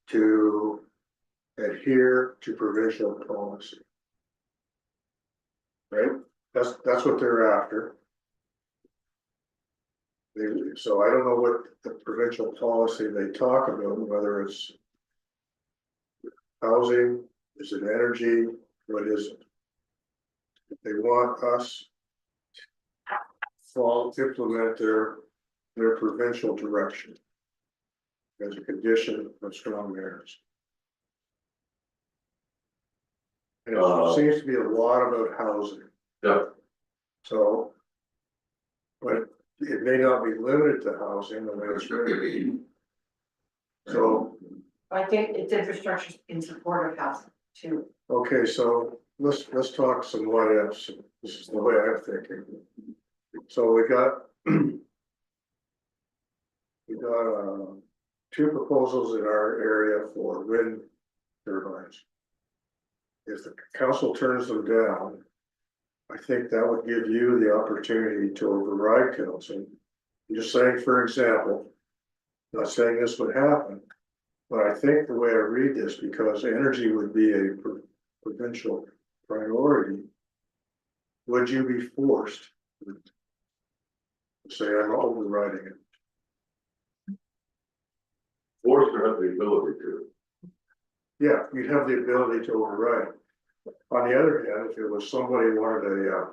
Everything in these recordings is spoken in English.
to adhere to provincial policy. Right? That's what they're after. So I don't know what the provincial policy they talk about, whether it's housing, is it energy, what is it? They want us to implement their provincial direction as a condition of strong mayors. And it seems to be a lot about housing. Yeah. So, but it may not be limited to housing the way it's written. So, I think it's infrastructure in support of housing too. okay, so let's talk some what ifs. This is the way I'm thinking. So we got two proposals in our area for wind turbines. If the council turns them down, I think that would give you the opportunity to override council. I'm just saying, for example, not saying this would happen, but I think the way I read this, because energy would be a provincial priority, would you be forced to say I'm overriding it? Forced to have the ability to. Yeah, you'd have the ability to override. On the other hand, if it was somebody wanted a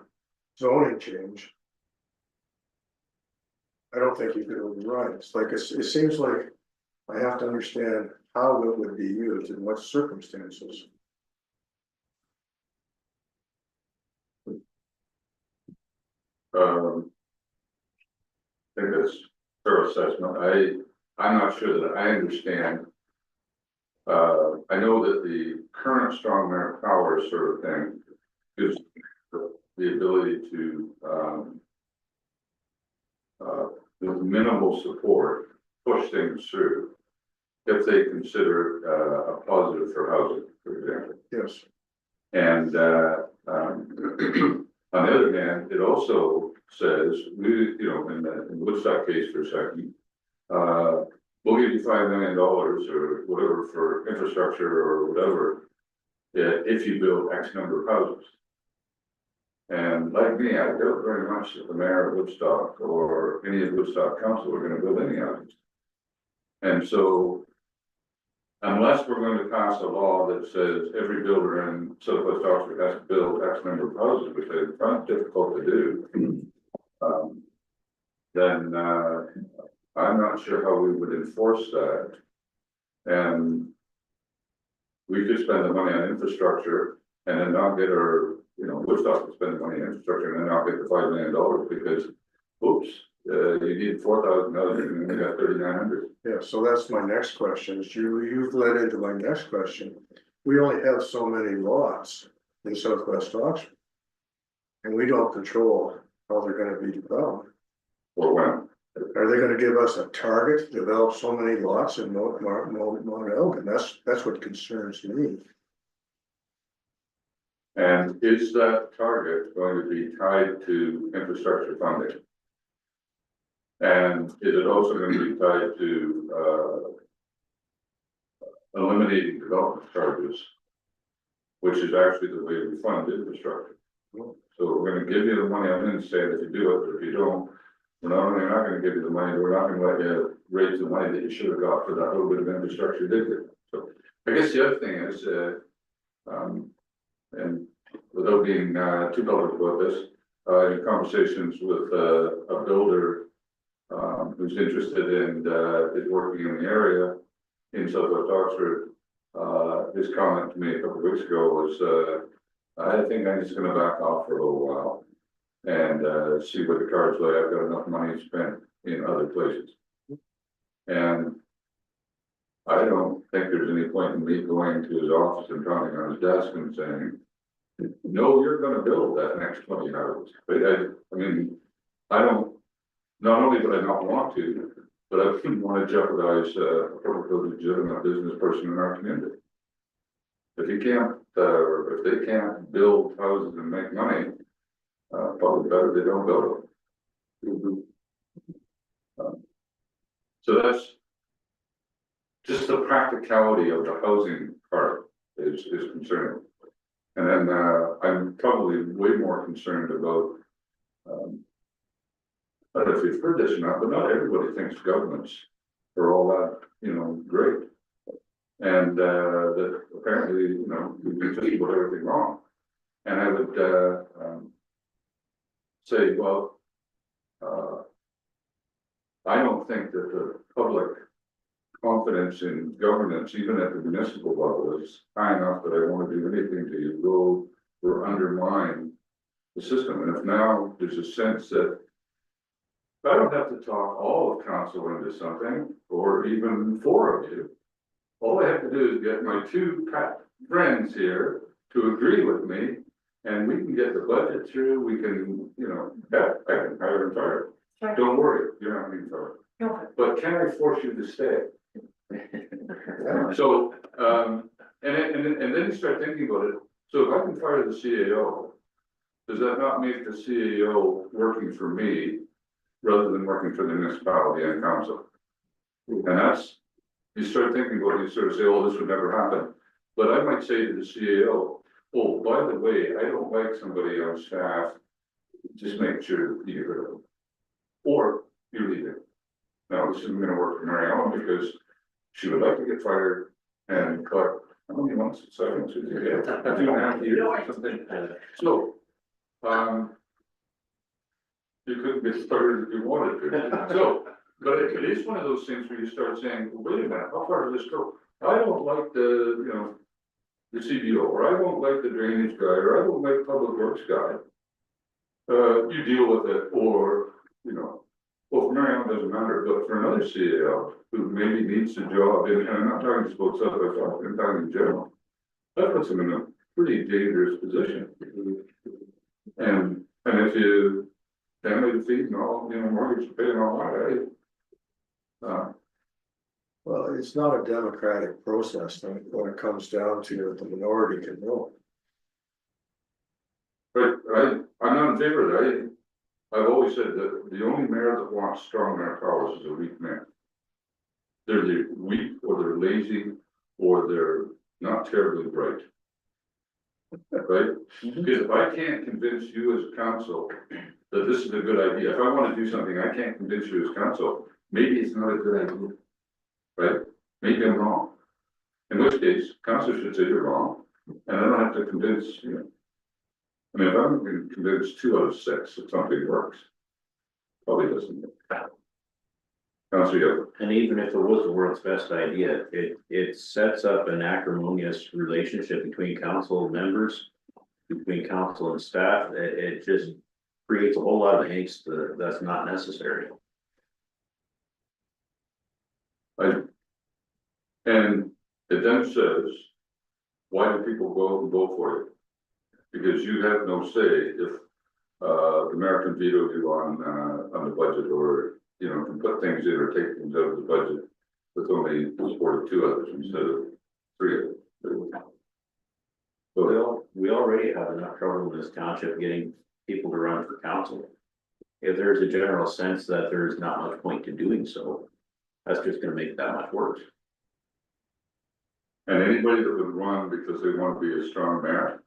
zoning change, I don't think you could override. It's like, it seems like I have to understand how it would be used in what circumstances. I think that's fair assessment. I'm not sure that I understand. I know that the current strong man power sort of thing gives the ability to, with minimal support, push things through if they consider a positive for housing, for example. Yes. And on the other hand, it also says, in the Woodstock case for a second, we'll give you $5 million or whatever for infrastructure or whatever, if you build X number of houses. And like me, I doubt very much that the mayor of Woodstock or any of Woodstock council are going to build any houses. And so, unless we're going to pass a law that says every builder in Southwest Oxford has to build X number of houses, which I find difficult to do, then I'm not sure how we would enforce that. And we could spend the money on infrastructure and then not get our, Woodstock could spend the money on infrastructure and then not get the $5 million because, oops, you need 4,000 houses and we got 3,900. Yeah, so that's my next question. You've led into my next question. We only have so many lots in Southwest Oxford. And we don't control how they're gonna be developed. Or when? Are they gonna give us a target to develop so many lots in Mount Elgin? That's what concerns me. And is that target going to be tied to infrastructure funding? And is it also going to be tied to eliminating development charges, which is actually the way we fund infrastructure? So we're going to give you the money on in, saying if you do it, but if you don't, we're not only not going to give you the money, we're not going to let you raise the money that you should have got for that little bit of infrastructure you did get. So I guess the other thing is, and without being too public about this, in conversations with a builder who's interested in is working in the area in Southwest Oxford, his comment to me a couple of weeks ago was, I think I'm just going to back off for a little while and see what the cards lay. I've got enough money spent in other places, and I don't think there's any point in me going to his office and pounding on his desk and saying, no, you're going to build that next 20 houses. I mean, I don't, not only would I not want to, but I wouldn't want to jeopardize a perfectly legitimate business person in our community. If you can't, if they can't build houses and make money, probably better they don't build them. So that's just the practicality of the housing part is concerning. And then, I'm probably way more concerned about, I don't know if you've heard this or not, but not everybody thinks governments are all that, great. And, that apparently, we do just about everything wrong. And I would, say, well, I don't think that the public confidence in governance, even at the municipal level, is high enough that I want to do anything to erode or undermine the system. And if now there's a sense that I don't have to talk all of council into something, or even 4 of you. All I have to do is get my 2 friends here to agree with me, and we can get the budget through, we can, I can hire and fire. Right. Don't worry, you're not being fired. No. But can I force you to stay? So, and then you start thinking about it, so if I can fire the CAO, does that not make the CAO working for me rather than working for the municipality and council? And that's, you start thinking about it, you sort of say, oh, this would never happen. But I might say to the CAO, oh, by the way, I don't like somebody on staff, just make sure you get rid of them. Or you leave it. Now, this isn't gonna work for Mary Ellen because she would like to get fired and cut, how many months, 7 months, 2.5 years or something. So, you couldn't get started if you wanted to. So, but it is one of those things where you start saying, well, wait a minute, how far does this go? I don't like the CBO, or I don't like the drainage guy, or I don't like public works guy. You deal with it, or, well, for Mary Ellen doesn't matter, but for another CEO who maybe needs a job, and I'm not talking just about stuff I'm talking in general, that puts them in a pretty dangerous position. And if you family to feed and all, mortgage to pay and all that, Well, it's not a democratic process when it comes down to the minority can vote. but I'm not in favor of that. I've always said that the only mayor that wants strong mayor powers is a weak mayor. They're either weak, or they're lazy, or they're not terribly bright. Right? Because if I can't convince you as council that this is a good idea, if I want to do something, I can't convince you as council, maybe it's not a good idea. Right? Maybe I'm wrong. In which case, council should say you're wrong, and I don't have to convince you. I mean, if I'm convinced 2 out of 6 that something works, probably doesn't. Council, And even if it was the world's best idea, it sets up an acrimonious relationship between council members, between council and staff. It just creates a whole lot of angst that's not necessary. and it then says, why do people go out and vote for you? Because you have no say if the mayor can veto you on the budget, or can put things in or take things out of the budget with only support of 2 others instead of 3 others. So We already have enough trouble in this township getting people to run for council. If there's a general sense that there's not much point to doing so, that's just gonna make it that much worse. and anybody that would run because they want to be a strong mayor,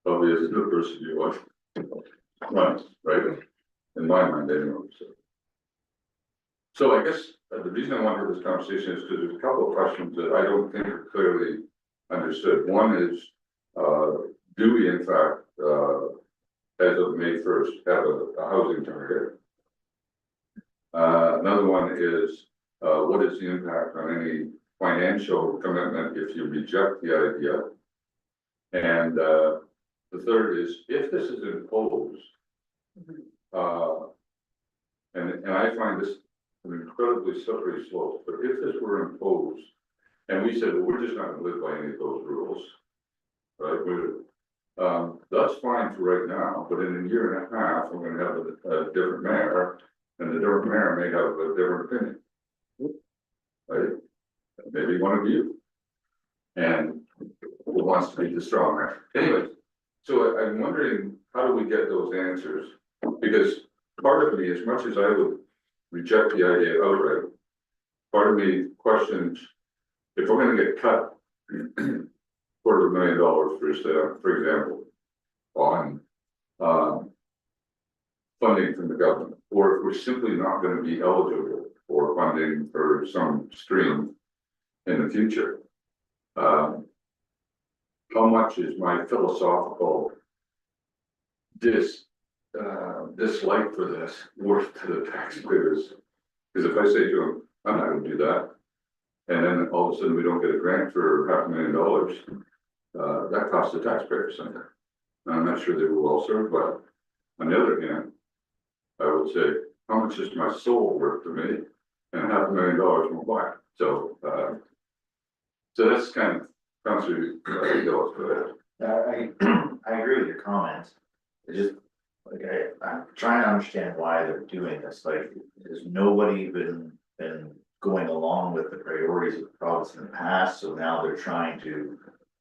probably is the person you want runs, right? In my mind, anyway. So I guess the reason I wanted this conversation is because there's a couple of questions that I don't think are clearly understood. One is, do we in fact, as of May 1st, have a housing target? Another one is, what is the impact on any financial commitment if you reject the idea? And the third is, if this is imposed, and I find this an incredibly slippery slope, but if this were imposed, and we said, well, we're just not gonna live by any of those rules, right? That's fine for right now, but in a year and a half, we're gonna have a different mayor, and the different mayor may have a different opinion. Right? Maybe one of you. And who wants to be the strong mayor. Anyway, so I'm wondering, how do we get those answers? Because part of me, as much as I would reject the idea outright, part of me questions, if we're gonna get cut $250,000 for example, on, funding from the government, or if we're simply not gonna be eligible for funding for some stream in the future. How much is my philosophical dislike for this worth to the taxpayers? Because if I say to them, I'm not gonna do that, and then all of a sudden we don't get a grant for $500,000, that costs the taxpayers something. I'm not sure they were well served, but on the other hand, I would say, how much is my soul worth to me? And $500,000 won't buy it. So that's kind of Councilor Gillis for that. I agree with your comments. It's just, like, I'm trying to understand why they're doing this, like, has nobody been going along with the priorities of the province in the past, so now they're trying to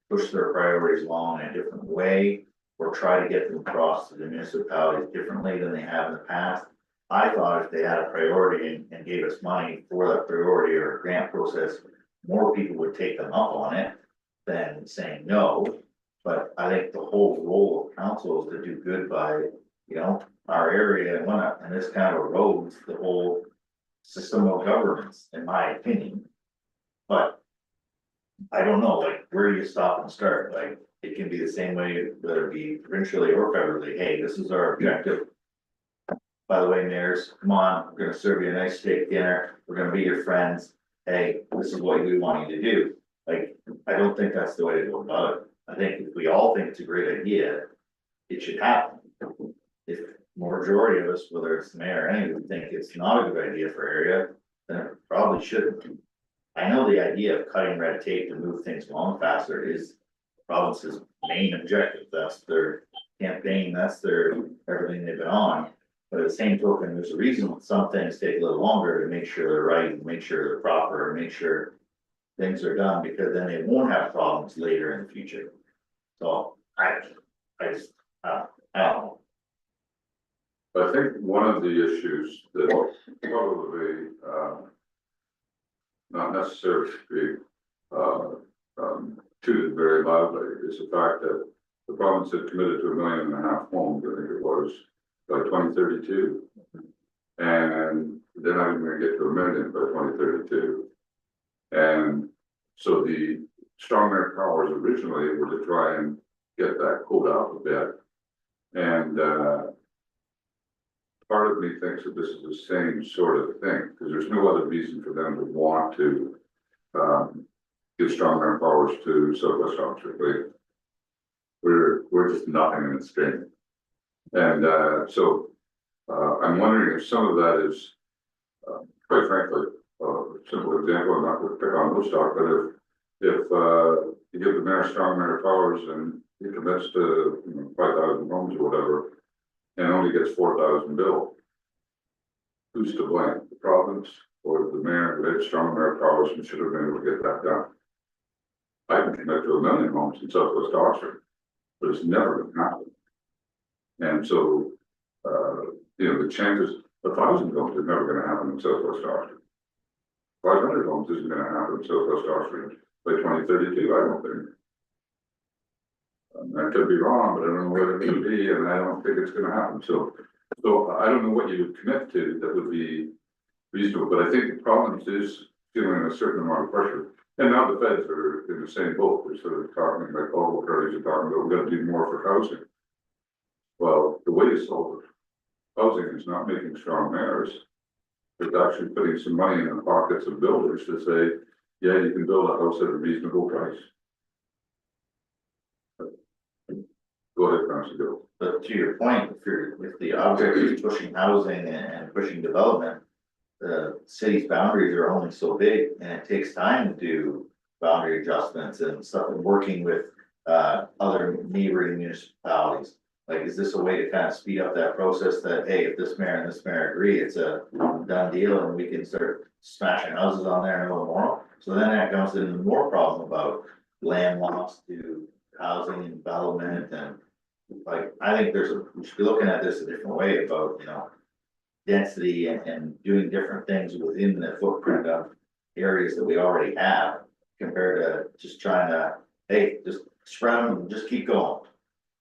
push their priorities along in a different way, or try to get them across to the municipalities differently than they have in the past. I thought if they had a priority and gave us money for that priority or a grant process, more people would take them up on it than saying no. But I think the whole role of council is to do good by, our area and whatnot, and this kind of erodes the whole system of governance, in my opinion. But I don't know, like, where do you stop and start? Like, it can be the same way, whether it be provincially or federally. Hey, this is our objective. By the way, mayors, come on, we're gonna serve you a nice steak dinner, we're gonna be your friends. Hey, this is what we want you to do. Like, I don't think that's the way to go about it. I think if we all think it's a great idea, it should happen. If majority of us, whether it's the mayor or anyone, think it's not a good idea for area, then it probably shouldn't. I know the idea of cutting red tape to move things along faster is the province's main objective. That's their campaign, that's their everything they've been on. But at the same token, there's a reason some things take a little longer to make sure they're right, and make sure they're proper, and make sure things are done, because then they won't have problems later in the future. So I just, I don't know. I think one of the issues that probably, not necessarily be, tooted very loudly is the fact that the province had committed to 1.5 million homes, I think it was, by 2032. And they're not even gonna get to 1 million by 2032. And so the Strong Mayor powers originally were to try and get that quota up a bit. And part of me thinks that this is the same sort of thing, because there's no other reason for them to want to give Strong Mayor powers to Southwest Oxford. We're just nothing in its game. And so I'm wondering if some of that is, quite frankly, a simple example, I'm not going to pick on Woodstock, but if you give the mayor Strong Mayor powers and he commits to 5,000 homes or whatever, and only gets 4,000 billed, who's to blame? The province or the mayor who had Strong Mayor powers and should have been able to get that done? I can commit to 1 million homes in Southwest Oxford, but it's never going to happen. And so, the chances, 1,000 homes is never going to happen in Southwest Oxford. 500 homes isn't going to happen in Southwest Oxford by 2032, I don't think. I could be wrong, but I don't know what it could be, and I don't think it's going to happen. So I don't know what you would commit to that would be reasonable, but I think the province is feeling a certain amount of pressure. And now the feds are in the same boat. They're sort of talking, like all the parties are talking about, we're going to do more for housing. Well, the way to solve housing is not making strong mayors. It's actually putting some money in the pockets of builders to say, yeah, you can build a house at a reasonable price. Go ahead, Councilor Gill. But to your point, if the object is pushing housing and pushing development, the city's boundaries are only so big, and it takes time to do boundary adjustments and stuff, and working with other neighboring municipalities. Like, is this a way to kind of speed up that process that, hey, if this mayor and this mayor agree, it's a done deal and we can start smashing houses on there and a little more? So then that comes into more problem about land loss to housing and development, and like, I think we should be looking at this a different way about, density and doing different things within the footprint of areas that we already have compared to just trying to, hey, just spread them, and just keep going.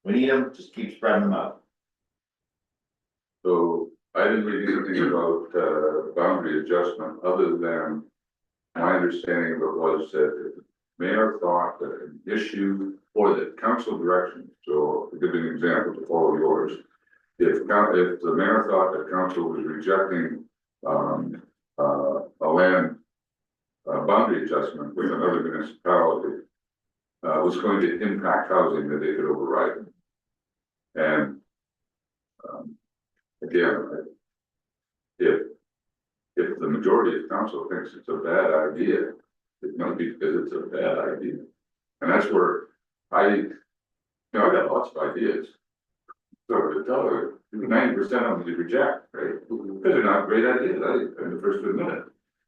We need them, just keep spreading them out. So I didn't read anything about boundary adjustment, other than my understanding of it was that the mayor thought that an issue or the council direction, so to give you an example to follow yours. If the mayor thought that council was rejecting a land boundary adjustment with another municipality, was going to impact housing, that they could override it. And again, if the majority of council thinks it's a bad idea, it might be because it's a bad idea. And that's where I got lots of ideas. So to tell her, 90% of them you reject, right? Because they're not great ideas, I'm the first to admit it.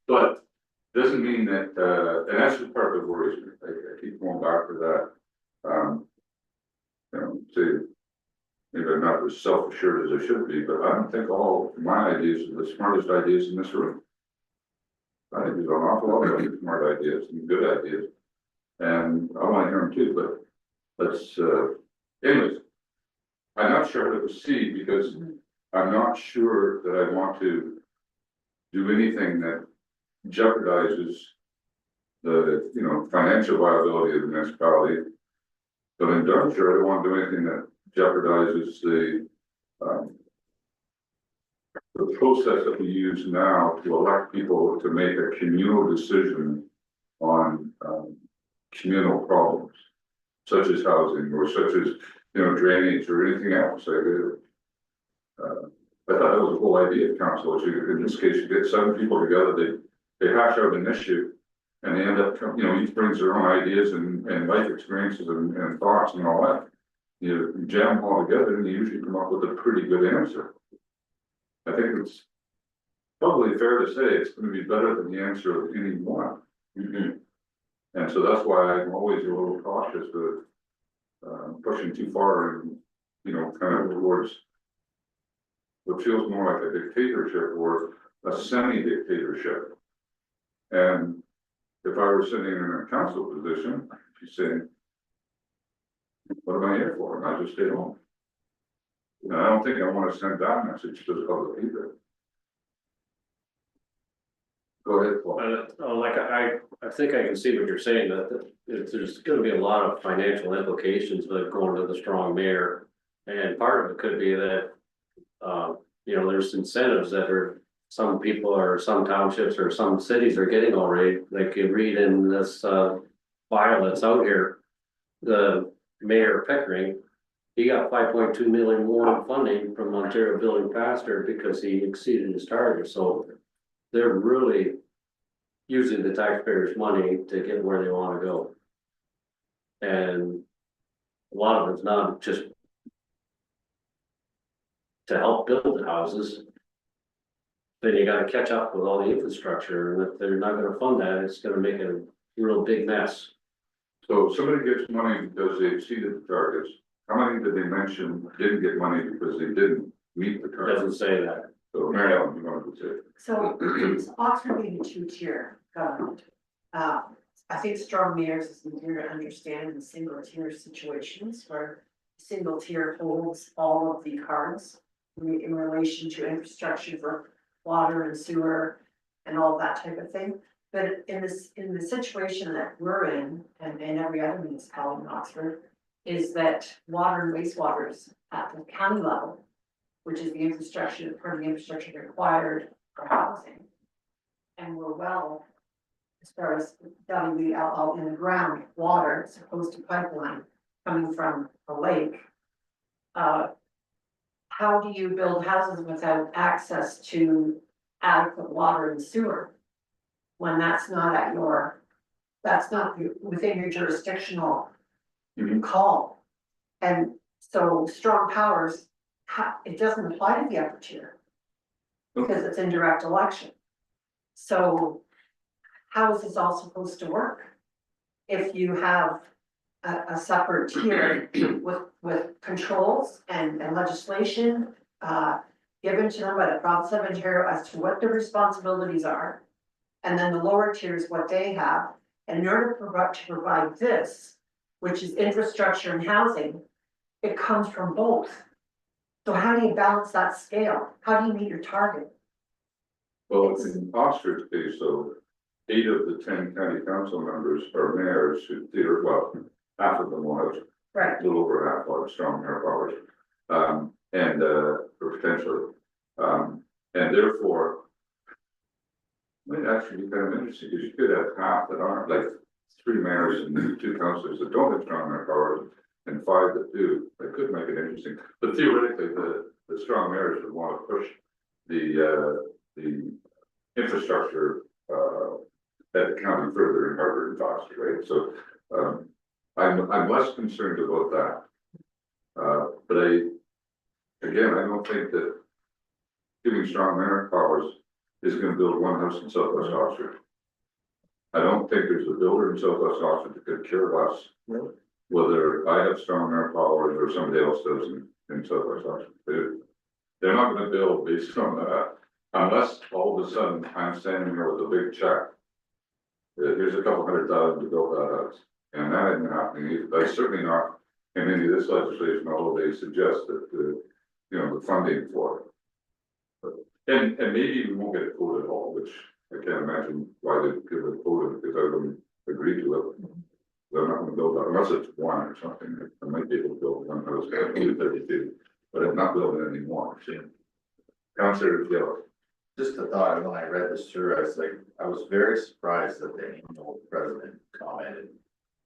But doesn't mean that, and that's the part that worries me. I keep going back to that. Say, maybe I'm not as self-assured as I should be, but I don't think all of my ideas are the smartest ideas in this room. I think there's an awful lot of other smart ideas and good ideas. And I want to hear them too, but let's, anyways. I'm not sure how to proceed because I'm not sure that I want to do anything that jeopardizes the, financial viability of the municipality. But I'm darn sure I don't want to do anything that jeopardizes the process that we use now to elect people to make a communal decision on communal problems, such as housing or such as drainage or anything else. I thought that was the whole idea of council. In this case, you get 7 people together, they hash out an issue, and they end up, each brings their own ideas and life experiences and thoughts and all that. You jam them all together, and you usually come up with a pretty good answer. I think it's probably fair to say it's going to be better than the answer of any one. And so that's why I'm always a little cautious with pushing too far and, kind of towards what feels more like a dictatorship or a semi-dictatorship. And if I were sitting in a council position, she's saying, what am I here for? And I just stay home. And I don't think I want to send that message to the public either. Go ahead, Paul. I think I can see what you're saying, that there's gonna be a lot of financial implications with going to the strong mayor. And part of it could be that, there's incentives that some people or some townships or some cities are getting already. Like you read in this, file that's out here, the mayor of Pickering, he got 5.2 million more funding from Ontario Building Faster because he exceeded his target. So they're really using the taxpayers' money to get where they want to go. And a lot of it's not just to help build the houses. Then you gotta catch up with all the infrastructure, and if they're not gonna fund that, it's gonna make a real big mess. So if somebody gets money because they exceeded the targets, how many did they mention didn't get money because they didn't meet the It targets? doesn't say that. So Mary Ellen, you wanted to say? So Oxford being a 2-tier government, I think strong mayors is easier to understand in single tier situations where single tier holds all of the cards in relation to infrastructure for water and sewer and all that type of thing. But in the situation that we're in, and every other municipality in Oxford, is that water and wastewater is at the county level, which is the infrastructure, part of the infrastructure required for housing. And we're well, as far as WELL in the ground, water, as opposed to pipeline coming from a lake. How do you build houses without access to adequate water and sewer? When that's not within your jurisdictional call. And so strong powers, it doesn't apply to the upper tier. Because it's indirect election. So how is this all supposed to work? If you have a separate tier with controls and legislation given to them by the province of Ontario as to what their responsibilities are. And then the lower tier is what they have, and in order to provide this, which is infrastructure and housing, it comes from both. So how do you balance that scale? How do you meet your target? Well, in Oxford's case, so 8 of the 10 county council members are mayors who, well, half of them will have Right. a little over half will have strong mayor powers. Or potentially, and therefore. Might actually be kind of interesting, because you could have half that aren't, like 3 mayors and 2 councillors that don't have strong mayor powers, and 5 that do. That could make it interesting, but theoretically, the strong mayors would want to push the infrastructure at the county further and harder and faster, right? So I'm less concerned about that. But I don't think that giving strong mayor powers is gonna build one house in Southwest Oxford. I don't think there's a builder in Southwest Oxford that could care less whether I have strong mayor powers or somebody else does in Southwest Oxford. They're not gonna build based on that, unless all of a sudden I'm standing there with a big check. Here's a couple $100,000 to build that house, and that isn't happening either. That's certainly not in any of this legislation, although they suggest that the funding for it. And maybe we won't get a quote at all, which I can't imagine why they give a quote, because I wouldn't agree to it. They're not gonna build that, unless it's 1 or something. I might be able to build 1 house, 32, but I'm not building any more. Councillor Gill. Just a thought, when I read this through, I was very surprised that the annual president commented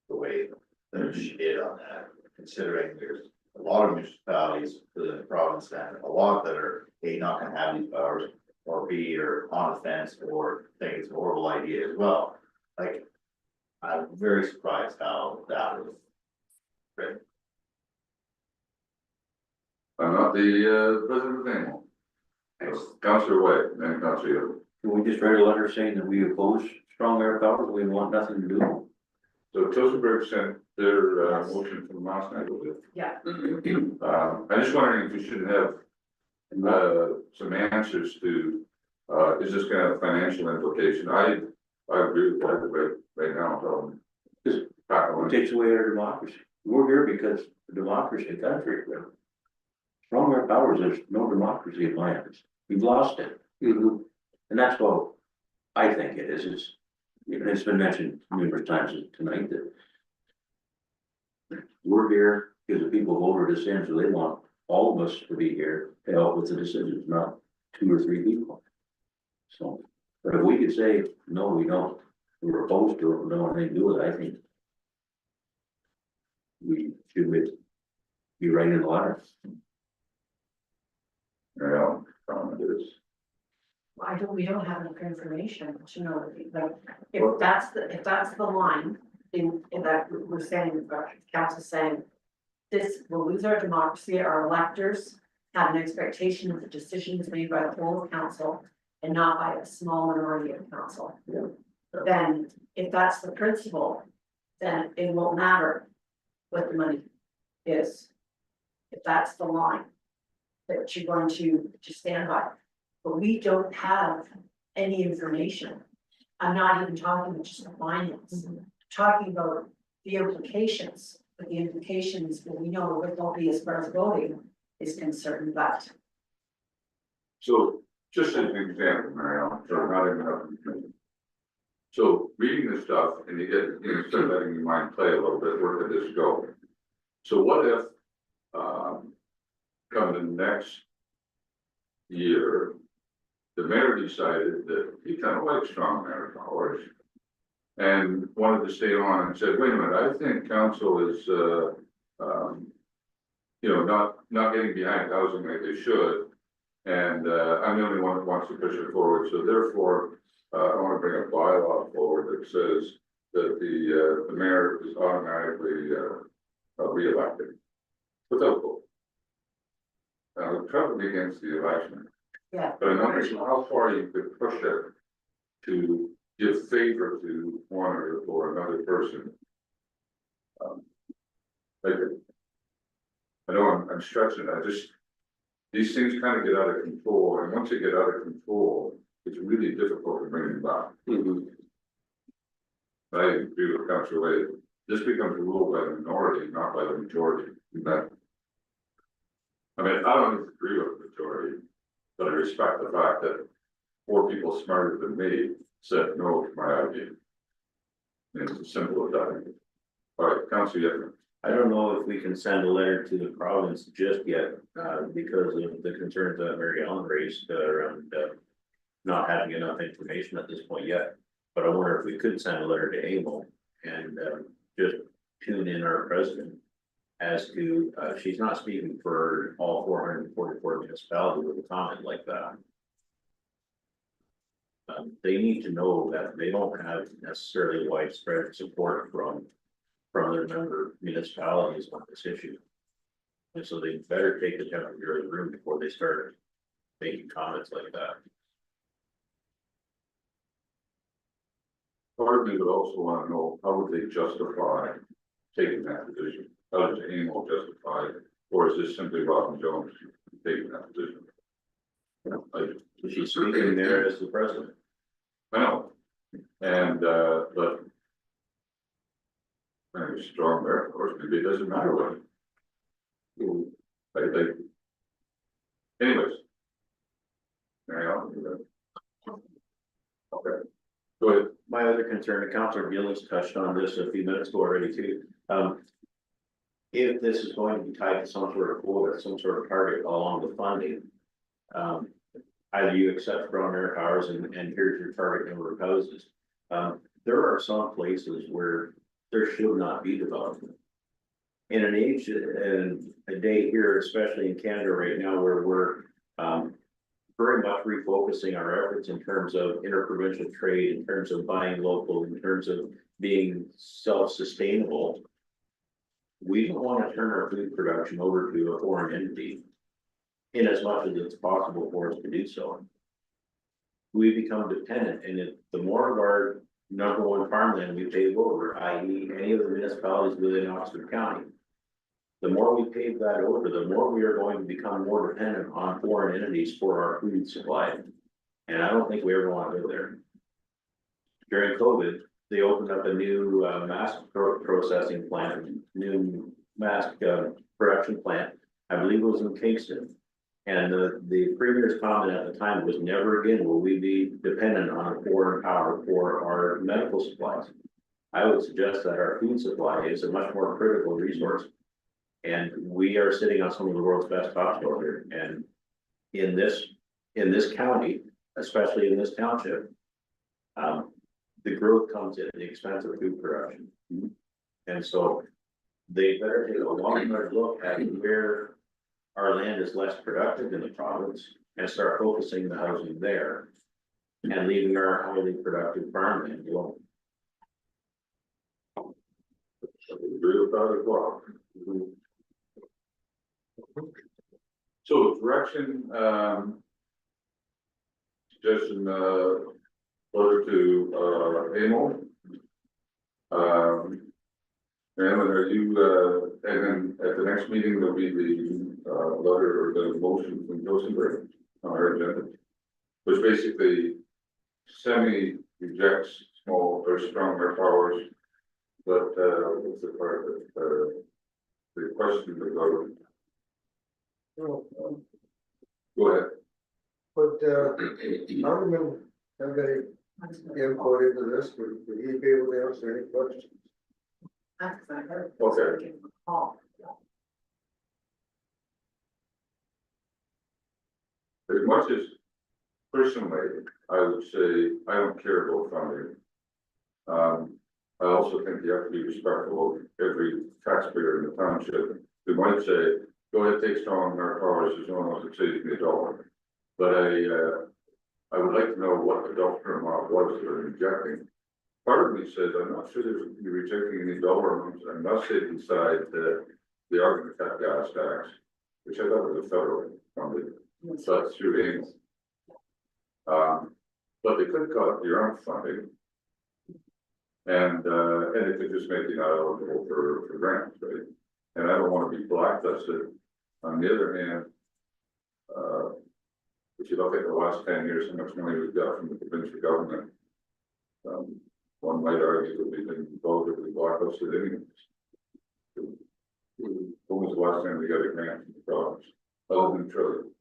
the way that she did on that, considering there's a lot of municipalities within the province and a lot that are, A, not gonna have these powers, or B, are on the fence, or think it's a horrible idea as well. Like, I'm very surprised how that was written. I'm not the president of the panel. Councillor White, then Councillor Hill. Can we just write a letter saying that we oppose strong mayor powers, we want nothing to do? So Tilsonburg sent their Yes. motion from last night, was it? Yeah. I'm just wondering if we should have some answers to, is this gonna have financial implication? I agree with that right now, Just so. It takes away our democracy. We're here because the democracy country. Strong mayor powers, there's no democracy in my eyes. We've lost it. And that's what I think it is. It's been mentioned numerous times tonight that we're here because the people voted us in, so they want all of us to be here to help with the decisions, not 2 or 3 people. So, but if we could say, no, we don't, we're opposed to it, we don't want anything to do with it, I think we should be writing the letter. Yeah, it is. We don't have enough information to know, like, if that's the line, in that we're saying, council saying. This will lose our democracy, our electors have an expectation that the decision is made by the whole council and not by a small minority of council. Yeah. Then, if that's the principle, then it won't matter what the money is. If that's the line that you're going to stand by. But we don't have any information. I'm not even talking about just the finance, I'm talking about the implications, but the implications, well, we know what will be as far as voting is concerned, but. So, just as an example, Marielle, so not even enough. So, reading this stuff and you start letting your mind play a little bit, where could this go? So what if, come the next year, the mayor decided that he kind of likes strong mayor powers and wanted to stay on and said, wait a minute, I think council is, not getting behind housing like they should. And, I'm the only one that wants to push it forward. So therefore, I want to bring a bylaw forward that says that the mayor is automatically, reelected without vote. Probably against the election. Yeah. But I'm wondering how far you could push it to give favor to one or another person. Like, I know I'm stretching, these things kind of get out of control, and once they get out of control, it's really difficult to bring them back. Mhm. I agree with Councilor Wade, this becomes ruled by the minority, not by the majority. That- I mean, I don't agree with the majority, but I respect the fact that 4 people smarter than me said no to my idea. And it's as simple as that. All right, Councilor Yetman. I don't know if we can send a letter to the province just yet, because of the concerns that Mary Ellen raised, around, not having enough information at this point yet. But I wonder if we could send a letter to AMO and, just tune in our president as to, she's not speaking for all 444 municipalities with a comment like that. They need to know that they don't have necessarily widespread support from their member municipalities on this issue. And so they better take the temperature of the room before they start making comments like that. Part of me would also want to know, how would they justify taking that position? How does AMO justify it? Or is this simply Robin Jones taking that position? She's speaking there as the president. I know, and, but. And it's strong there, of course, maybe it doesn't matter what. Anyways. Mary Ellen, okay, go ahead. My other concern, and Councilor Gillis touched on this a few minutes ago already too. If this is going to be tied to some sort of quota, some sort of target along the funding. Either you accept strong air powers and here's your target number of houses. There are some places where there should not be development. In an age and a day here, especially in Canada right now, where we're very much refocusing our efforts in terms of interprovincial trade, in terms of buying local, in terms of being self-sustainable. We don't want to turn our food production over to a foreign entity in as much as it's possible for us to do so. We become dependent, and the more of our #1 farmland we pave over, i.e. any of the municipalities within Oxford County, the more we pave that over, the more we are going to become more dependent on foreign entities for our food supply. And I don't think we ever want to go there. During COVID, they opened up a new mask processing plant, new mask production plant. I believe it was in Kingston. And the premier's comment at the time was, never again will we be dependent on a foreign power for our medical supplies. I would suggest that our food supply is a much more critical resource. And we are sitting on some of the world's best topsoil here. And in this county, especially in this township, the growth comes at the expense of food production. And so they better take a long-term look at where our land is less productive in the province and start focusing the housing there and leaving our highly productive farmland alone. Agree with that as well. So direction, suggestion, order to, AMO. And are you, and then at the next meeting, there'll be the, letter or the motion from Josenberg on our agenda. Which basically semi-rejects small or strong air powers. But, what's the part that, the question that government. Go ahead. But, Alderman, have any input into this? Would he be able to answer any questions? That's what I heard. Okay. Give him a call. As much as personally, I would say, I don't care about funding. I also think you have to be respectful of every taxpayer in the township. We might say, go ahead, take strong air powers, there's no one else that saves me $1. But I would like to know what the dollar amount was they're injecting. Part of me says, I'm not sure you're rejecting any dollar amounts, unless they decide that they are going to cut gas tax, which I thought was a federal funded, so it's through AIM. But they could cut your own funding. And it could just make you not eligible for grants, right? And I don't want to be blacklisted. On the other hand, if you look at the last 10 years, how much money we've got from the provincial government. One might argue that we've been relatively blockbusted anyways. When was the last time we got a grant from the province? Other than trillion.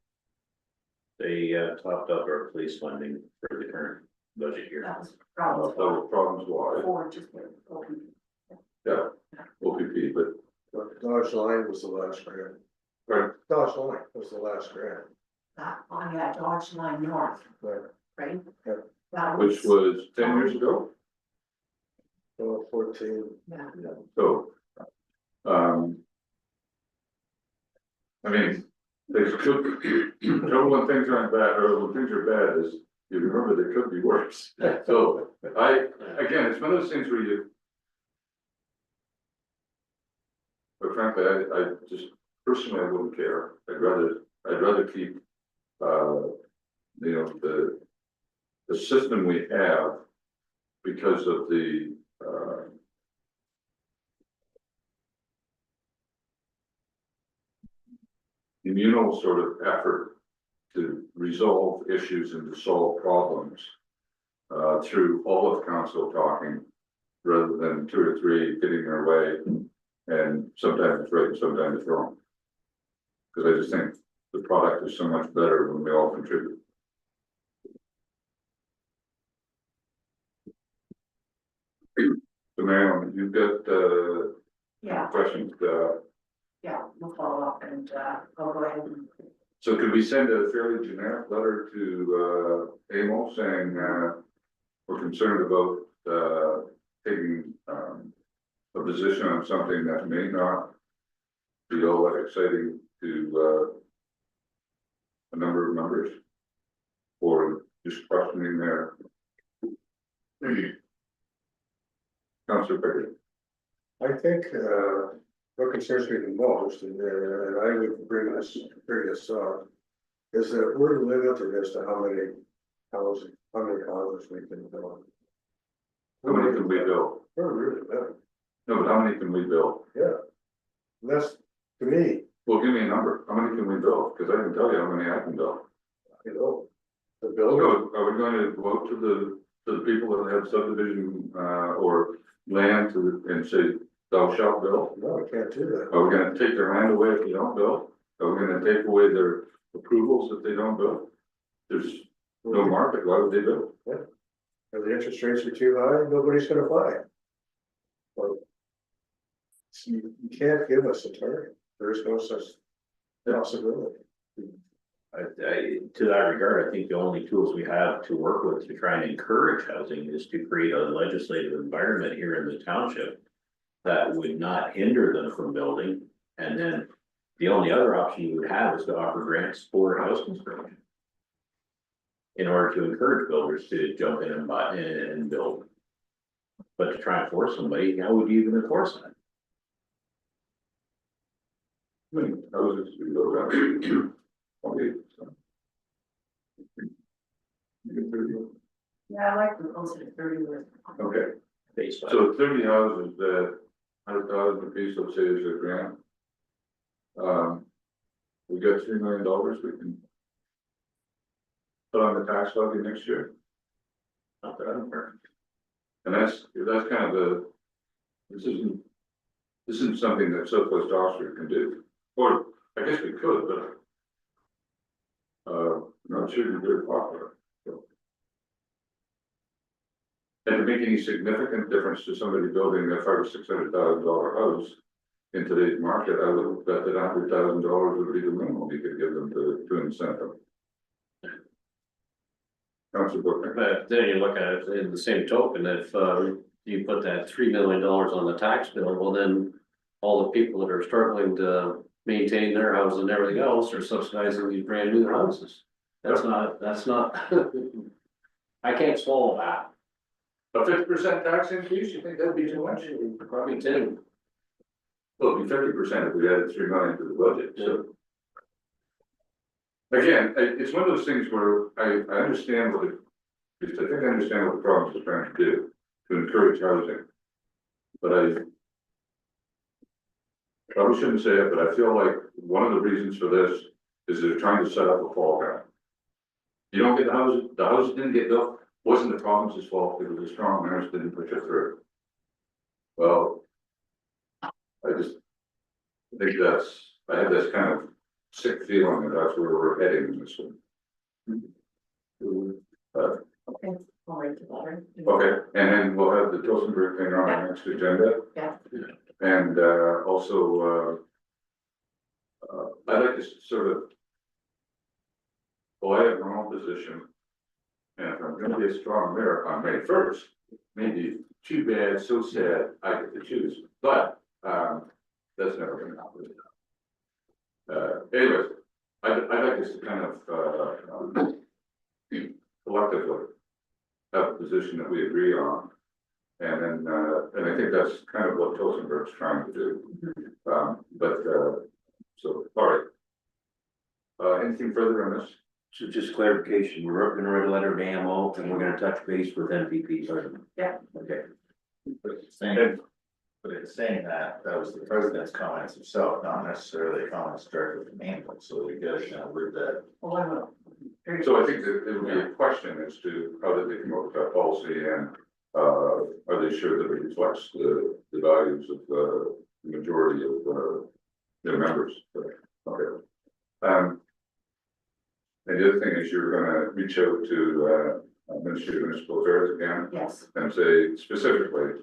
They topped up our police funding for the current budget year. That was That problems was problems why, for just the open. yeah, OPP, but, Dodge Line was the last grant. right, Dodge Line was the last grant. That, on that Dodge Line North, Right. right? Yeah. That which was 10 years ago, 14. Yeah. so. I mean, they could, when things aren't bad, or when things are bad, is you remember they could be worse. So again, it's one of those things where you. But frankly, I just personally, I wouldn't care. I'd rather keep, the system we have because of the, communal sort of effort to resolve issues and to solve problems through all of council talking rather than two or three getting their way, and sometimes it's right and sometimes it's wrong. Because I just think the product is so much better when we all contribute. So ma'am, you've got Yeah, questions, yeah, we'll follow up and, I'll go ahead and, so could we send a fairly generic letter to Amo saying we're concerned about taking a position on something that may not be all that exciting to a number of members, or just questioning their Councilor Pickett. I think, what concerns me the most, and I would bring this up, is that we're limited as to how many houses we can build. How many can we build? We're really limited, No, but how many can we build? yeah. And that's, to me, Well, give me a number. How many can we build? Because I can tell you how many I can build. you know, the So building, are we going to go to the people that have subdivision or land and say, thou shalt build? no, we can't do that. Are we gonna take their land away if they don't build? Are we gonna take away their approvals if they don't build? There's no market, why would they build? If the interest rates are too high, nobody's gonna buy it. Well, so you can't give us a target, there is no such possibility. To that regard, I think the only tools we have to work with to try and encourage housing is to create a legislative environment here in the township that would not hinder them from building. And then the only other option you would have is to offer grants for house construction in order to encourage builders to jump in and buy and build. But to try and force somebody, how would you even enforce that? How many houses do we go around? Okay, so. You get 30? yeah, I like the closer to 30 with. Okay, Based on, so 30 houses that 100,000 apiece, let's say is a grant. We got $3 million we can put on the tax levy next year. not that I'm aware. And that's kind of this isn't something that Southwest Oxford can do, or I guess we could, but. Not sure you're very popular. So. And to make any significant difference to somebody building a $500,000 or $600,000 house in today's market, I would bet that $100,000 would be the minimum you could give them to incentive. Councilor Booker. But then you look at it in the same token, if you put that $3 million on the tax bill, well, then all the people that are struggling to maintain their houses and everything else are subsidizing these brand new houses. That's not, I can't swallow that. A 50% tax increase, you think that'd be too much? Probably 10. Well, it'd be 50% if we added $3 million to the budget, so. Again, it's one of those things where I understand what I think I understand what the province is trying to do, to encourage housing. But I probably shouldn't say it, but I feel like one of the reasons for this is they're trying to set up a fallback. You don't get the houses didn't get built, wasn't the province's fault, it was the strong mayors didn't push it through. Well, I just think I have this kind of sick feeling that that's where we're heading in this one. Okay, I'll write the letter. Okay, and then we'll have the Tilsonburg thing on our next agenda. Yeah. And also, I'd like to sort of. Well, I have my own position. And if I'm gonna be a strong mayor on May 1st, maybe too bad, so sad, I get to choose, but, that's never gonna happen. Anyways, I'd like us to kind of, collectively have a position that we agree on. And then, and I think that's kind of what Tilsonburg's trying to do. So, all right. Anything further on this? So just clarification, we're gonna write a letter to AMO and we're gonna touch base with NPP, sorry. Yeah. Okay. But it's saying, but it's saying that, that was the president's comments himself, not necessarily comments directly from Maple, so we gotta kind of read that. Oh, I will. Very So I think that there would be a question as to how did they come up with that policy and, are they sure that it reflects the values of the majority of, their members? Okay. And the other thing is you're gonna reach out to, Ministry of Municipal Affairs again Yes, and say specifically,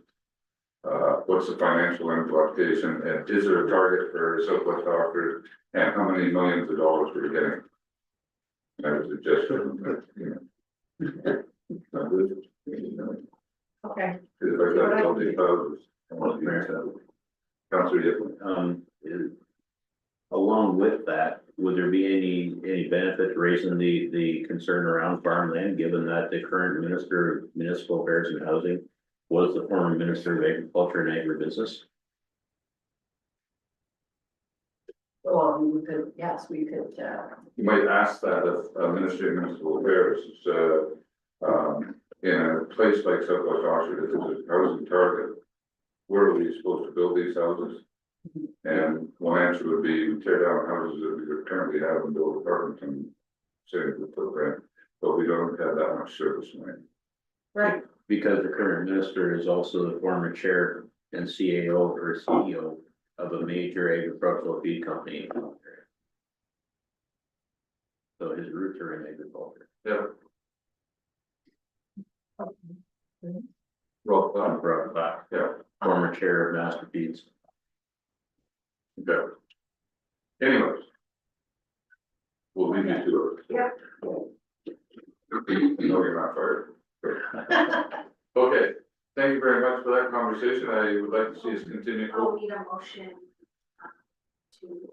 what's the financial implication and is there a target for Southwest Oxford and how many millions of dollars we're getting? I would suggest, you know. Not good. okay. Because if I got all these houses, I want to be Councilor Yipman. Along with that, would there be any benefit to raising the concern around farmland, given that the current Minister of Municipal Affairs and Housing was the former Minister of Agriculture and Agribusiness? Well, we could, yes, we could, You might ask that of Ministry of Municipal Affairs, in a place like Southwest Oxford, if it's a housing target, where are we supposed to build these houses? And one answer would be tear down houses that we currently have and build apartments and save the footprint, but we don't have that much service land. right, Because the current minister is also the former chair and CAO or CEO of a major agricultural feed company. So his roots are in agriculture. Yeah. Well, Brought back, yeah, former chair of Master Feeds. okay. Anyways. We'll leave you to it. yeah. No, you're not fired. Okay, thank you very much for that conversation. I would like to see us continue. I'll need a motion. To.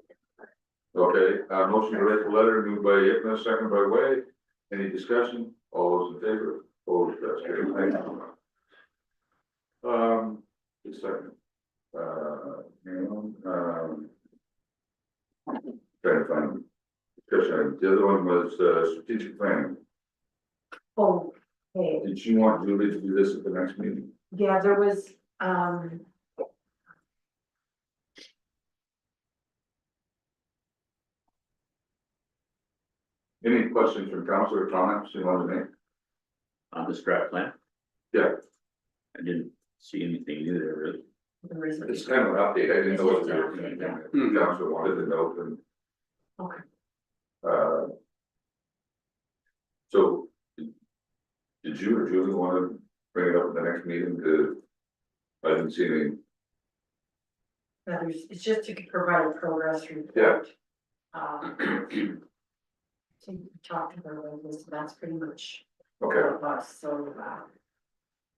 Okay, motion to write the letter moved by Yipna, second by Way. Any discussion? All those in favor? Opposed? That's carried. Thank you. Just a second. Trying to find discussion. The other one was, strategic planning. Oh, okay, Did you want Julie to do this at the next meeting? yeah, there was, Any questions from council or comments you want to make? On the strat plan, Yeah, I didn't see anything new there really. there is. it's kind of an update. I didn't know what It's the just an update, yeah. council wanted to know and. Okay. So. Did you or Julie want to bring it up at the next meeting? Because I didn't see any. No, it's just to provide a progress report. So you talk to her about this, that's pretty much Okay, all of us, so,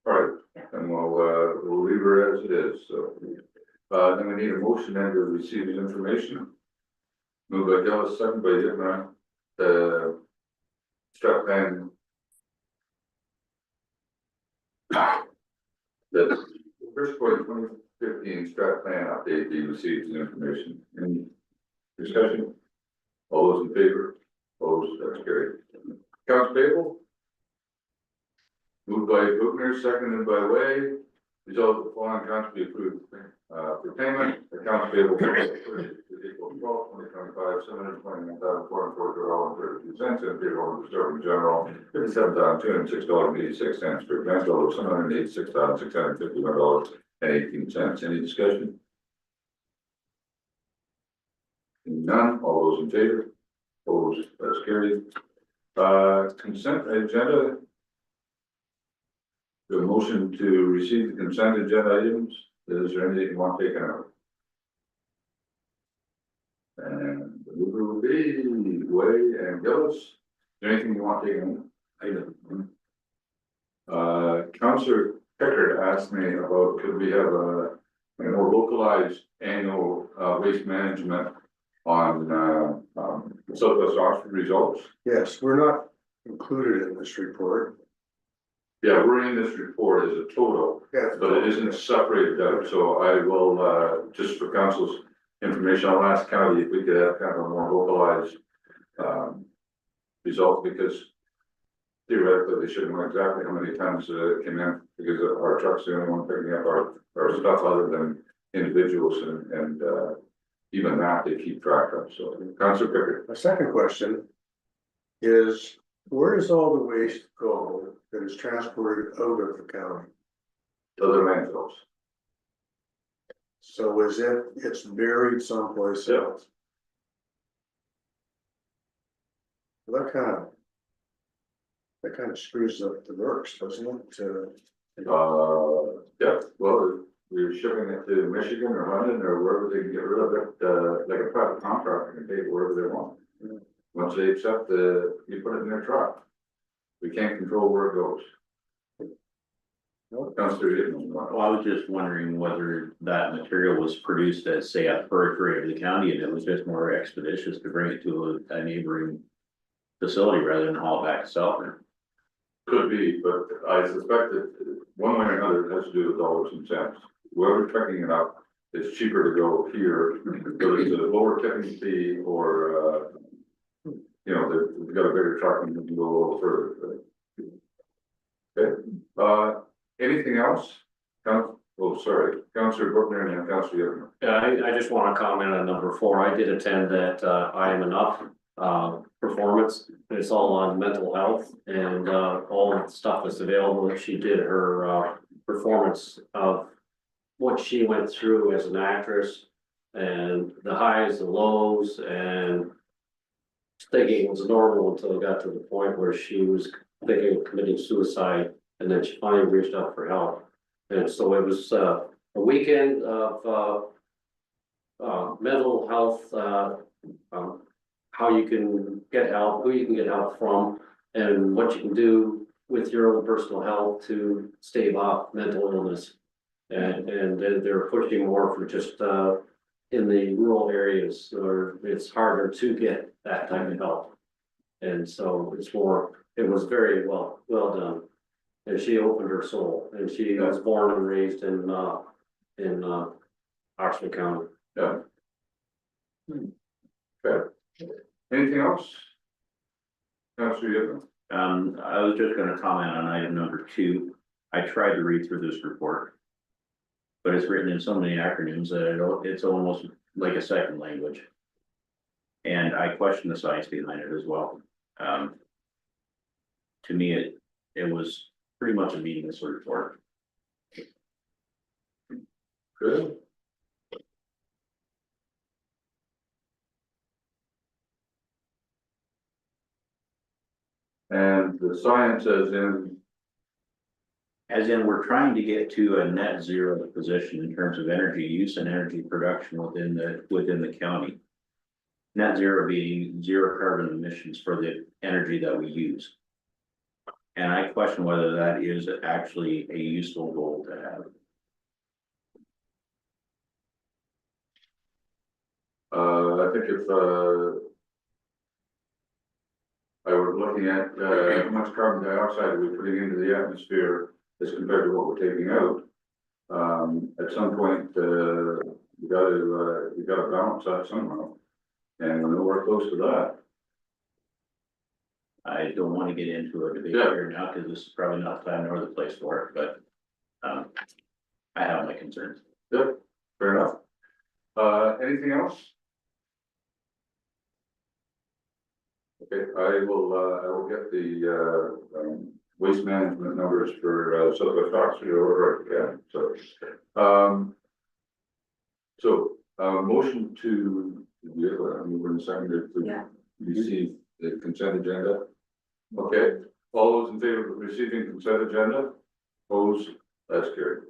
all right, Yeah. and we'll leave her as it is, so. Then we need a motion then to receive the information. Moved by Gillis, second by Yipman, the strat plan. The first quarter 2015 strat plan update, be received the information. Any discussion? All those in favor? Opposed, that's carried. Accounts payable? Moved by Buchner, seconded by Way. Result of the following accounts be approved, for payment. Accounts payable. April 12, 2020. $729,444.32, and payroll to Sterling General, $57,206.86 for a grand total of $786,651.18. Any discussion? None, all those in favor? Opposed, that's carried. Consent agenda. The motion to receive the consent agenda items, is there anything you want taken out? And the mover will be Way and Gillis. Is there anything you want taken out? Councillor Pickard asked me about, could we have a more localized annual waste management on Southwest Oxford results? Yes, we're not included in this report. Yeah, we're in this report as a total, Yeah, but it isn't separated out, so I will, just for council's information, I'll ask County if we could have kind of a more localized result, because theoretically, they should know exactly how many tons came in, because our truck's the only one picking up our stuff other than individuals, and even that they keep track of, so. Councilor Pickard. My second question is, where does all the waste go that is transported out of the county? Other landfills. So is it's buried someplace Yeah. else? That kind of screws up the works, doesn't it? Yeah, well, we're shipping it to Michigan or London or wherever they can get rid of it, like a private contractor can take it wherever they want. Once they accept you put it in their truck. We can't control where it goes. Councilor Hickman. Well, I was just wondering whether that material was produced as, say, a periphery of the county, and it was just more expeditious to bring it to a neighboring facility rather than haul it back to Selkirk. Could be, but I suspect that one way or another, it has to do with dollars and cents. Whoever's picking it up, it's cheaper to go here, whether it's a lower tipping fee or, you know, they've got a bigger truck and can go a little further. Okay, anything else? Sorry, Councilor Brookner and then Councilor Yevon. Yeah, I just want to comment on number 4. I did attend that I Am Enough performance. It's all on mental health and all the stuff that's available. She did her performance of what she went through as an actress and the highs, the lows, and thinking it was normal until it got to the point where she was thinking of committing suicide, and then she finally reached out for help. And so it was a weekend of mental health, how you can get help, who you can get help from, and what you can do with your own personal health to stave off mental illness. And they're pushing more for just in the rural areas where it's harder to get that type of help. And so it was very well done. And she opened her soul, and she was born and raised in Oxford County. Yeah. Okay. Anything else? Councilor Yevon. I was just gonna comment on item number 2. I tried to read through this report, but it's written in so many acronyms that it's almost like a second language. And I question the science behind it as well. To me, it was pretty much a meaningless report. Good. And the science As in, we're trying to get to a net zero position in terms of energy use and energy production within the county. Net zero being 0 carbon emissions for the energy that we use. And I question whether that is actually a useful goal to have. I think if I was looking at how much carbon dioxide we're putting into the atmosphere as compared to what we're taking out. At some point, you gotta balance that somehow, and we're nowhere close to that. I don't want to get into a debate Yeah. here now, because this is probably not the time nor the place for it, but I have my concerns. Yep, fair enough. Anything else? Okay, I will get the, waste management numbers for, Southwest Oxford over, yeah, motion to, move in second to Yeah. receive the consent agenda. Okay, all those in favor of receiving consent agenda, opposed, that's carried.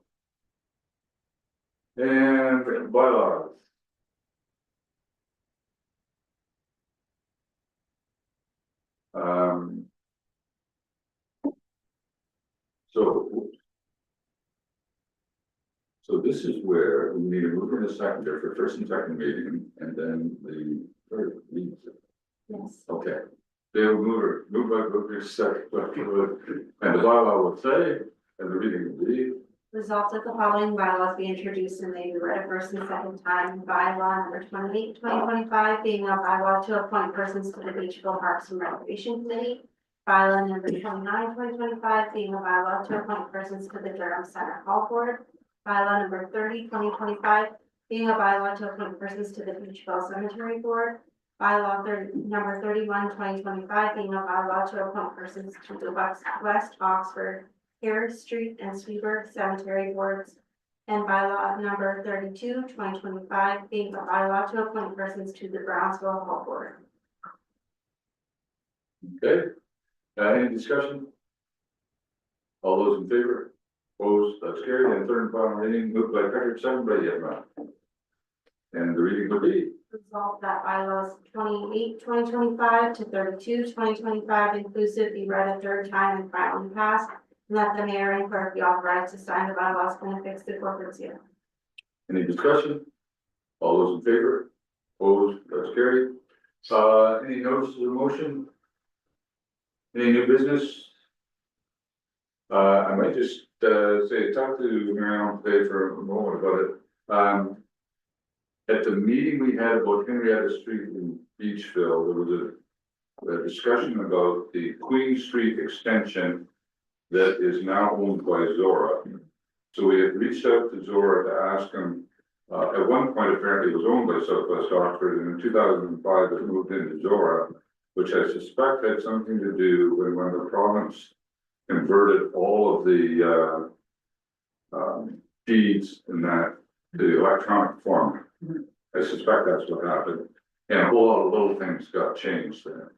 And bylaws. Um. So. So this is where we need to move in a seconder for first and second reading, and then the third reads it. Yes. Okay. They will move by Booker, second, and the bylaw will say, and the reading will be. Resolved that the following bylaws be introduced and may be read first and second time. Bylaw number 28, 2025, being a bylaw to appoint persons to the Beachville Parks and Recreation Committee. Bylaw number 29, 2025, being a bylaw to appoint persons to the Durham Center Hall Board. Bylaw number 30, 2025, being a bylaw to appoint persons to the Beachville Cemetery Board. Bylaw number 31, 2025, being a bylaw to appoint persons to the West Oxford, Harris Street and Sweeper Cemetery Boards. And bylaw number 32, 2025, being a bylaw to appoint persons to the Brownsville Hall Board. Okay, any discussion? All those in favor? Opposed, that's carried, and third and final reading, moved by Patrick, second by Yetman. And the reading will be. Resolved that bylaws 28, 2025 to 32, 2025 inclusive be read a third time and finally passed. And that the mayor and clerk be authorized to sign the bylaws and affix the corporate seal. Any discussion? All those in favor? Opposed, that's carried. Any notices of motion? Any new business? I might just, say, talk to Marion today for a moment about it. At the meeting we had about Henrietta Street in Beachville, there was a discussion about the Queen Street extension that is now owned by Zora. So we had reached out to Zora to ask them, at one point apparently it was owned by Southwest Oxford, and in 2005 it moved into Zora, which I suspect had something to do when the province converted all of the deeds in that to electronic form. I suspect that's what happened, and a whole lot of little things got changed there.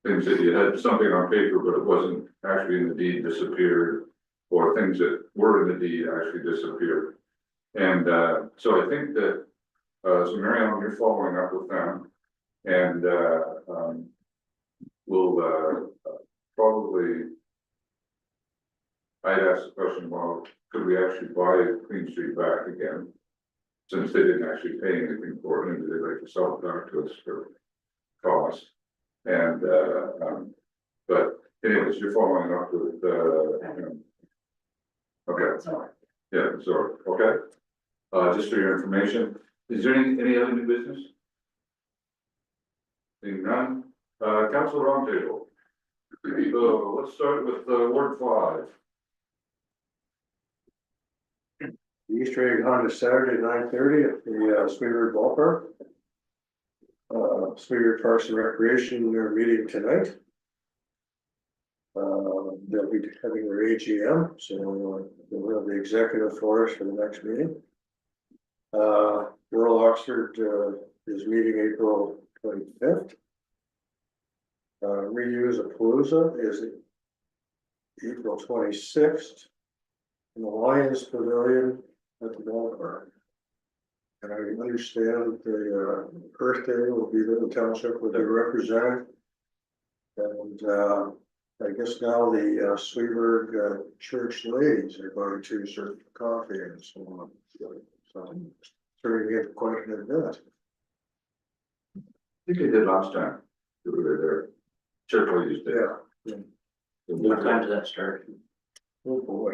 Things that you had something on paper, but it wasn't actually in the deed disappeared, or things that were in the deed actually disappeared. And so I think that, so Marion, you're following up with them, and we'll probably, I'd ask the question, well, could we actually buy Queen Street back again? Since they didn't actually pay anything for it, maybe they'd like to sell it back to us for cost. And, but anyways, you're following up with, okay, yeah, so, okay. Just for your information, is there any other new business? Seeing none, council roundtable. So let's start with, Ward 5. The Easter egg hunt is Saturday, 9:30 at the Sweeper Ballpark. Sweeper Parks and Recreation, they're meeting tonight. They'll be having their AGM, so we'll have the executive for us for the next meeting. Rural Oxford is meeting April 25th. Reuse of Palooza is April 26th. In the Lions Pavilion at the ballpark. And I understand the Earth Day will be that the township will be represented. And I guess now the Sweeberg Church ladies are going to serve coffee and so on. So turning it quite an event. I think they did last time. We were there. Church ladies did. Yeah. What time does that start? Oh, boy.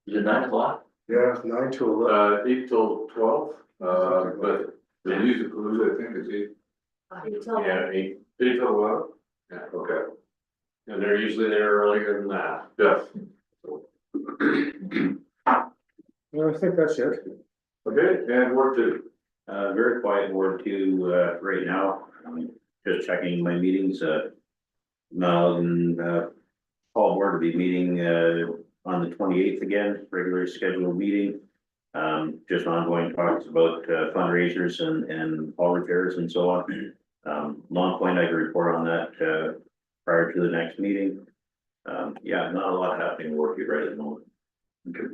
Is it 9 o'clock? Yeah, 9 to 11. 8 till 12, but the music, I think is 8. Yeah, 8, Till 11? Yeah. Okay, and they're usually there earlier than that. yes. Well, I think that's it. Okay, and Ward 2. Very quiet in Ward 2, right now. just checking my meetings, Paul Ward will be meeting, on the 28th again, regular scheduled meeting. Just ongoing talks about fundraisers and hall repairs and so on. Long Point, I can report on that, prior to the next meeting. Yeah, not a lot happening in Warfield right at the moment. Okay.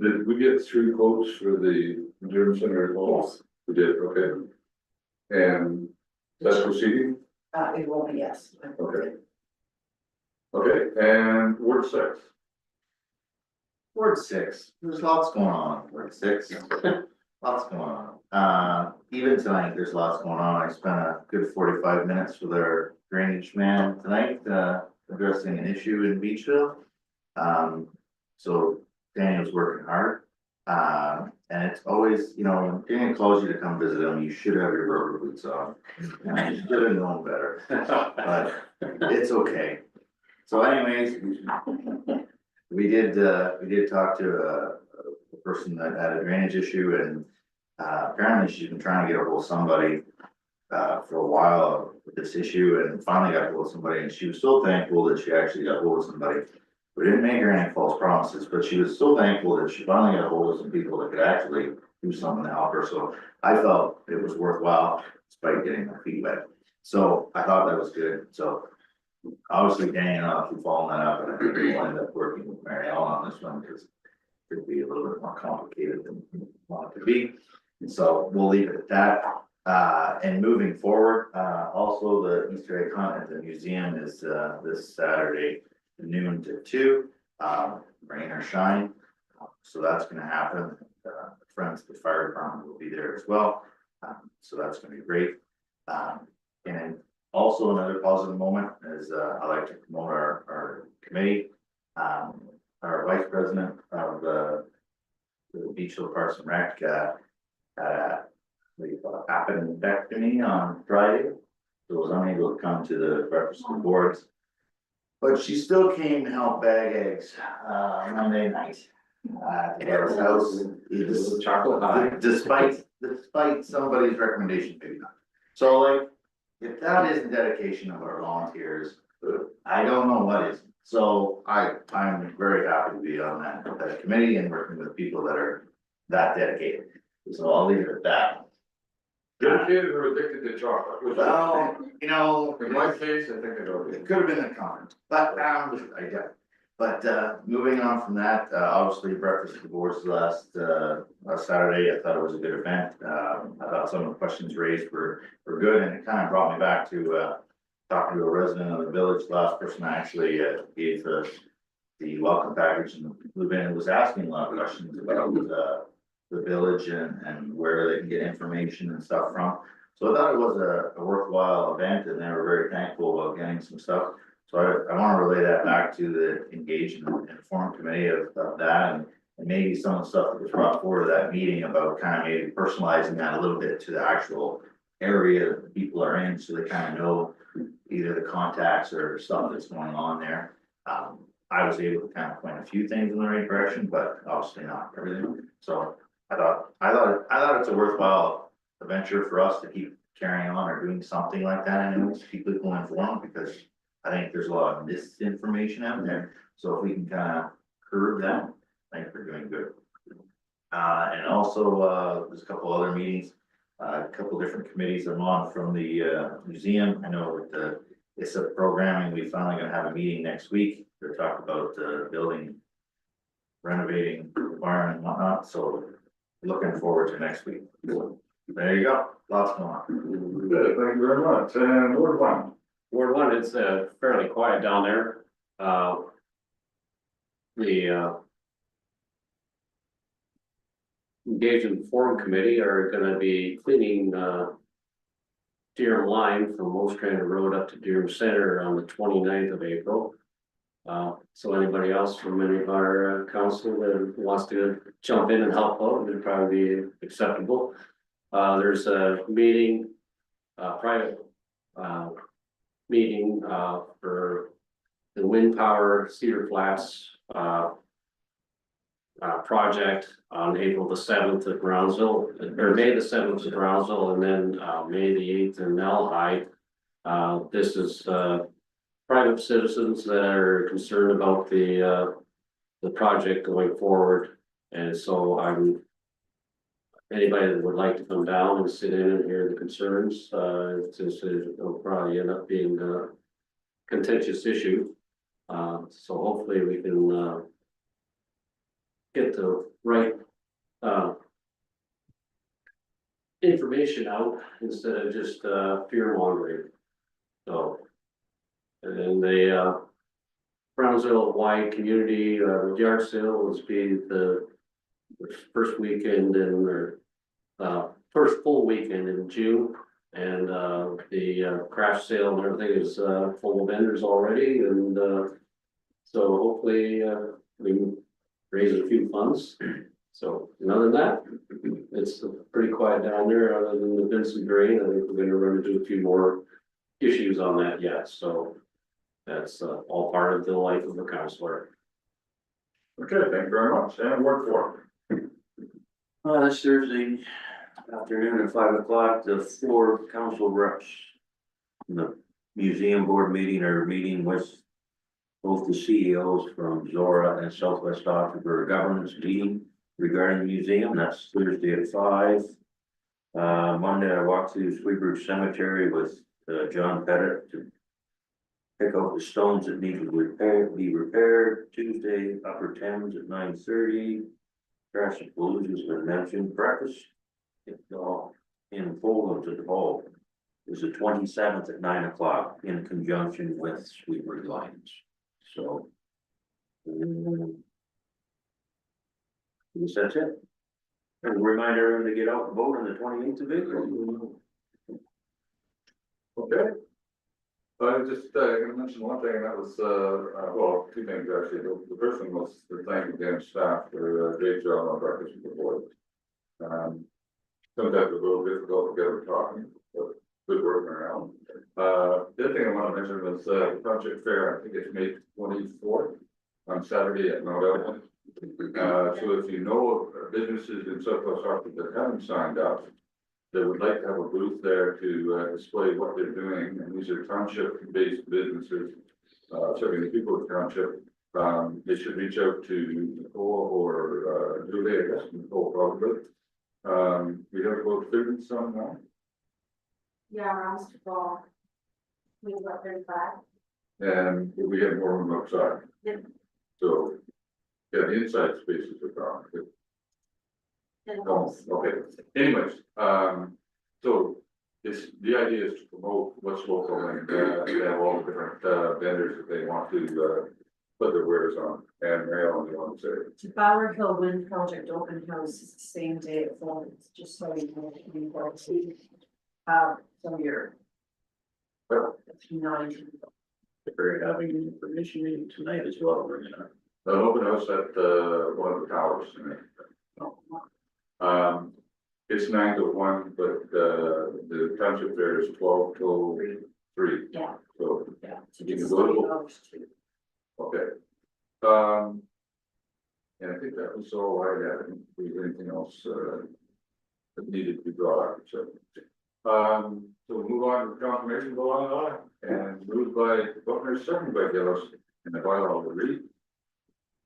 Did we get 3 quotes for the Durham Center as well? Yes. We did, okay. And that's proceeding? It will be, yes. Okay. Okay, and Ward 6. Ward 6, there's lots going on, Ward 6, lots going on. Even tonight, there's lots going on. I spent a good 45 minutes with our drainage man tonight, addressing an issue in Beachville. So Daniel's working hard. And it's always, you know, when Daniel calls you to come visit him, you should have your rubber boots on. And I should have known better, but it's okay. So anyways, we did talk to a person that had a drainage issue, and apparently she's been trying to get a hold of somebody for a while with this issue, and finally got a hold of somebody, and she was so thankful that she actually got a hold of somebody. We didn't make her any false promises, but she was so thankful that she finally got a hold of some people that could actually do something to help her. So I felt it was worthwhile despite getting my feet wet. So I thought that was good. So obviously, Danny and I'll keep following that up, and I think we'll end up working with Mary Ellen on this one because it could be a little bit more complicated than we want it to be. And so we'll leave it at that. And moving forward, also the Easter egg hunt at the museum is this Saturday, noon to 2, rain or shine. So that's gonna happen. Friends of the fire department will be there as well. So that's gonna be great. And also another positive moment is I like to promote our committee. Our vice president of the Beachville Parks and Rec appendectomy on Friday. So was unable to come to the breakfast of the boards. But she still came to help bag eggs Monday night at the Bear's house. Chocolate high. Despite somebody's recommendation, maybe not. So like, if that isn't dedication of our volunteers, I don't know what is. So I'm very happy to be on that committee and working with people that are that dedicated. So I'll leave it at that. Dedicated or addicted to chocolate? Well, you know. In my case, I think I know. It could have been a comment, but I got. But moving on from that, obviously breakfast of the boards last Saturday, I thought it was a good event. I thought some of the questions raised were good, and it kind of brought me back to talking to a resident of the village. Last person I actually gave the welcome package, and Lubin was asking a lot of questions about the village and where they can get information and stuff from. So I thought it was a worthwhile event, and they were very thankful about getting some stuff. So I want to relay that back to the engaged and informed committee of that, and maybe some of the stuff that was brought forward to that meeting about kind of maybe personalizing that a little bit to the actual area that the people are in, so they kind of know either the contacts or stuff that's going on there. I was able to kind of point a few things in the right direction, but obviously not everything. So I thought it's a worthwhile venture for us to keep carrying on or doing something like that, anyways, keep people informed, because I think there's a lot of misinformation out there. So if we can kind of curb that, I think we're doing good. And also, there's a couple other meetings, a couple different committees I'm on from the museum. I know with the ISSA programming, we finally gonna have a meeting next week to talk about building, renovating the barn and whatnot. So looking forward to next week. There you go, lots going on. Good, thank you very much. And Ward 1. Ward 1, it's fairly quiet down there. The engagement forum committee are gonna be cleaning Durham line from Ostrander Road up to Durham Center on the 29th of April. So anybody else from any of our council that wants to jump in and help out, would probably be acceptable. There's a meeting, private meeting for the wind power Cedar Flats project on April the 7th at Brownsville, or May the 7th at Brownsville, and then May the 8th in Nelhide. This is, private citizens that are concerned about the project going forward. And so anybody that would like to come down and sit in and hear the concerns, since it'll probably end up being a contentious issue. So hopefully we can, get the right, information out instead of just, fear mongering. So. And then the, Brownsville wide community, yard sale will be the first weekend in, or, first full weekend in June. And, the, craft sale and everything is, full of vendors already, and, so hopefully, we can raise a few funds. So, and other than that, it's pretty quiet down there, other than the Vincent drain. I think we're gonna run into a few more issues on that yet, so. That's, all part of the life of a counselor. Okay, thank you very much, and word for This Thursday afternoon at 5 o'clock, the 4 council reps. In the museum board meeting or meeting with both the CEOs from Zora and Southwest Ottawa for a governance meeting regarding the museum. That's Thursday at 5. Monday, I walked through Sweetbridge Cemetery with John Pettit to pick out the stones that need to be repaired. Tuesday, Upper Thames at 9:30. Trash and Blues has been mentioned. Breakfast in Poland at the Hall is the 27th at 9 o'clock in conjunction with Sweetbridge Lions. So. I guess that's it. And a reminder to get out and vote on the 28th of April. Okay. I'm just gonna mention one thing, and that was, well, two things actually. The first one was to thank again staff for a great job on breakfast with the board. Sometimes it's a little difficult to get them talking, but good working around. The other thing I want to mention was the project fair. I think it's May 24th on Saturday at Mount Elgin. So if you know of businesses in Southwest Arctic that haven't signed up, that would like to have a booth there to display what they're doing, and these are township-based businesses, serving the people of the township. They should reach out to Nicole or Julie, I guess, Nicole probably. We have about 30 some now. Yeah, around the ball. We got 35. And we'll be getting more room outside. Yep. So, yeah, the inside spaces are gone. And Oh, okay, anyways, so the idea is to promote what's local and they have all the different vendors that they want to put their wares on. And Mary Ellen, you want to say? The Bower Hill Wind Project open house is the same day at Florence, just so you know. So you're. If you know. We're having an information meeting tonight as well. We're gonna. The open house at one of the towers. It's 9 to 1, but the township fair is 12 till 3. Yeah. So, Yeah. So You it's can go to- $30 too. okay. And I think that was all I had. I didn't think anything else that needed to be brought up, so. So we'll move on to the confirmation of the law and moved by Buckner, second by Gillis, and the bylaw will read.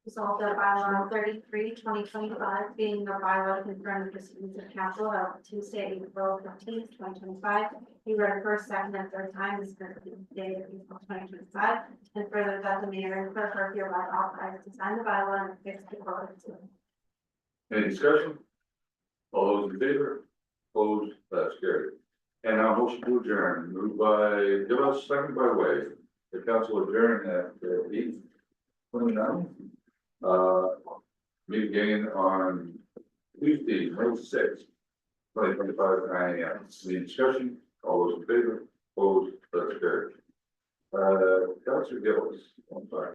Resolved that bylaw 33, 2025, being a bylaw to confirm the proceedings of council held Tuesday, April 15th, 2025. Be read first, second, and third time is currently dated April 2025, and further that the mayor and clerk are hereby authorized to sign the bylaw and fix the vote. Any discussion? All those in favor? Opposed? That's carried. And now motion to adjourn, moved by Gillis, second by Wade. The council adjourned at 8:29. Meet again on Tuesday, May 6th, 2025 at 9 AM. Any discussion? All those in favor? Opposed? That's carried. Councilor Gillis, I'm sorry.